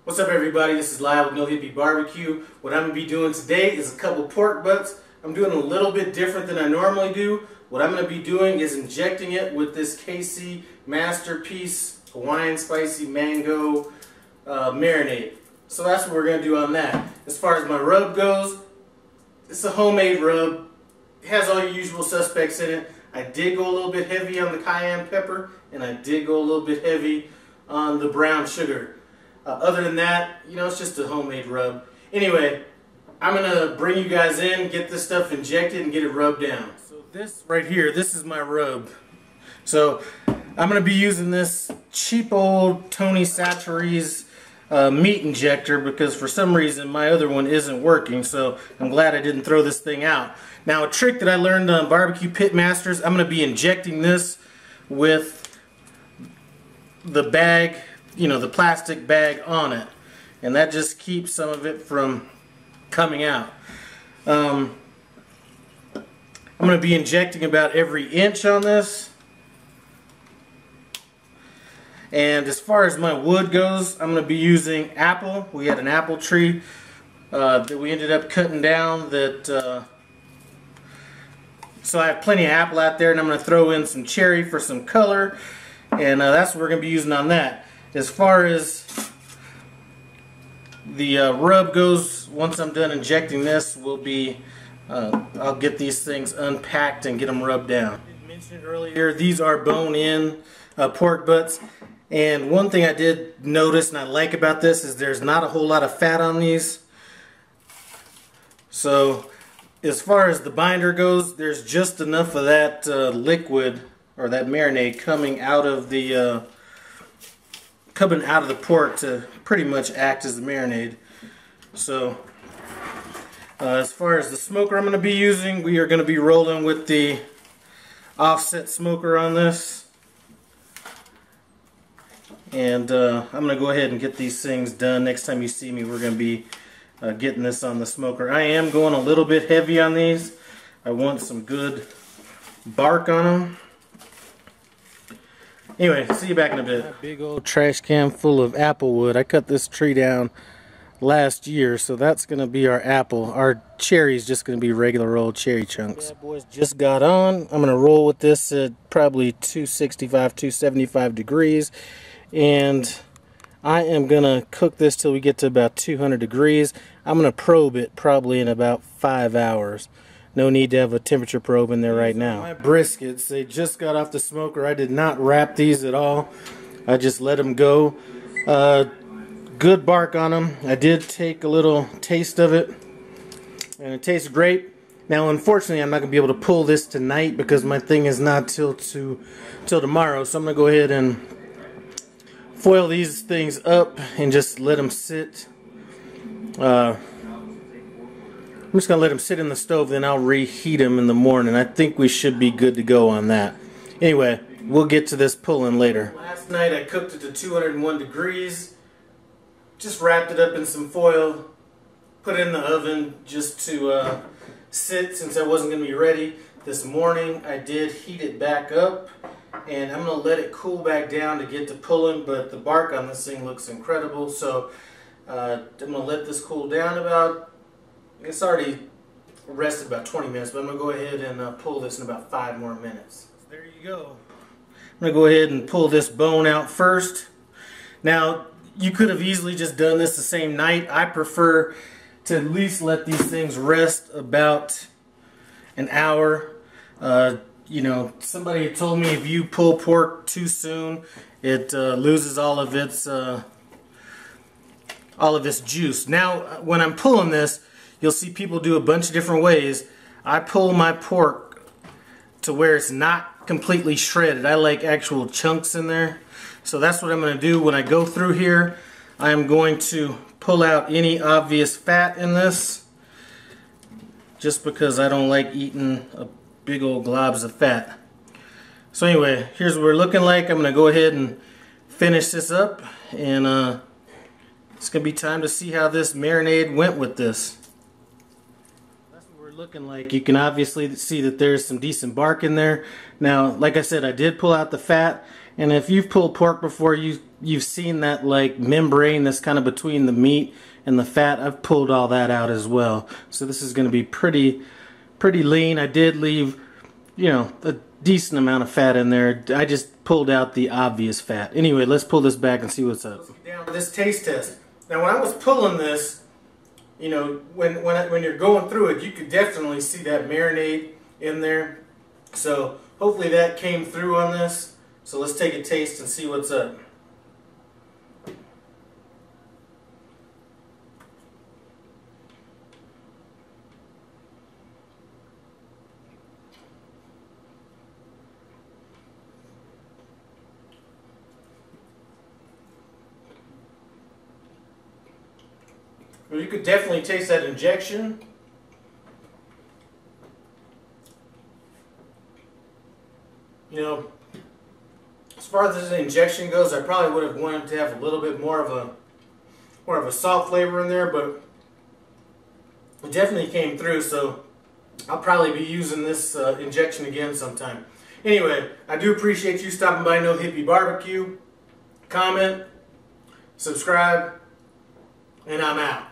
What's up, everybody? This is Lyle with No Hippie BBQ. What I'm going to be doing today is a couple pork butts. I'm doing a little bit different than I normally do. What I'm going to be doing is injecting it with this KC Masterpiece Hawaiian Spicy Mango Marinade. So that's what we're going to do on that. As far as my rub goes, it's a homemade rub. It has all your usual suspects in it. I did go a little bit heavy on the cayenne pepper, and I did go a little bit heavy on the brown sugar. Other than that, you know, it's just a homemade rub. Anyway, I'm going to bring you guys in, get this stuff injected, and get it rubbed down. So this right here, this is my rub. So I'm going to be using this cheap old Tony Chachere's meat injector because for some reason my other one isn't working. So I'm glad I didn't throw this thing out. Now, a trick that I learned on BBQ Pitmasters, I'm going to be injecting this with the bag, you know, the plastic bag on it, and that just keeps some of it from coming out. I'm going to be injecting about every inch on this. And as far as my wood goes, I'm going to be using apple. We had an apple tree that we ended up cutting down. So I have plenty of apple out there, and I'm going to throw in some cherry for some color, and that's what we're going to be using on that. As far as the rub goes, once I'm done injecting this, I'll get these things unpacked and get them rubbed down. I mentioned earlier, these are bone-in pork butts, and one thing I did notice and I like about this is there's not a whole lot of fat on these. So as far as the binder goes, there's just enough of that liquid or that marinade coming out of the pork to pretty much act as the marinade. So as far as the smoker I'm going to be using, we are going to be rolling with the offset smoker on this. And I'm going to go ahead and get these things done. Next time you see me, we're going to be getting this on the smoker. I am going a little bit heavy on these. I want some good bark on them. Anyway, see you back in a bit. That big old trash can full of apple wood. I cut this tree down last year, so that's going to be our apple. Our cherry's just going to be regular old cherry chunks. Bad boys just got on. I'm going to roll with this at probably 265, 275 degrees. And I am going to cook this till we get to about 200 degrees. I'm going to probe it probably in about 5 hours. No need to have a temperature probe in there right now. My briskets, they just got off the smoker. I did not wrap these at all. I just let them go. Good bark on them. I did take a little taste of it, and it tastes great. Now, unfortunately, I'm not going to be able to pull this tonight because my thing is not till tomorrow. So I'm going to go ahead and foil these things up and just let them sit. I'm just going to let them sit in the stove, then I'll reheat them in the morning. I think we should be good to go on that. Anyway, we'll get to this pulling later. Last night I cooked it to 201 degrees. Just wrapped it up in some foil. Put it in the oven just to sit since I wasn't going to be ready. This morning I did heat it back up. And I'm going to let it cool back down to get to pulling. But the bark on this thing looks incredible. So I'm going to let this cool down about... It's already rested about 20 minutes, but I'm going to go ahead and pull this in about 5 more minutes. So there you go. I'm going to go ahead and pull this bone out first. Now, you could have easily just done this the same night. I prefer to at least let these things rest about an hour. You know, somebody told me if you pull pork too soon, it loses all of its juice. Now, when I'm pulling this, you'll see people do a bunch of different ways. I pull my pork to where it's not completely shredded. I like actual chunks in there. So that's what I'm going to do when I go through here. I'm going to pull out any obvious fat in this, just because I don't like eating a big old globs of fat. So anyway, here's what we're looking like. I'm going to go ahead and finish this up, and it's going to be time to see how this marinade went with this. Looking like. You can obviously see that there's some decent bark in there. Now, like I said, I did pull out the fat, And if you've pulled pork before, you've seen that like membrane that's kind of between the meat and the fat. I've pulled all that out as well. So this is going to be pretty lean. I did leave, you know, a decent amount of fat in there. I just pulled out the obvious fat. Anyway, let's pull this back and see what's up. Let's get down to this taste test. Now when I was pulling this, you know, when you're going through it, you could definitely see that marinade in there. So hopefully that came through on this. So let's take a taste and see what's up. Well, you could definitely taste that injection. You know, as far as this injection goes, I probably would have wanted to have a little bit more of a salt flavor in there, but it definitely came through. So I'll probably be using this injection again sometime. Anyway, I do appreciate you stopping by No Hippie BBQ. Comment, subscribe, and I'm out.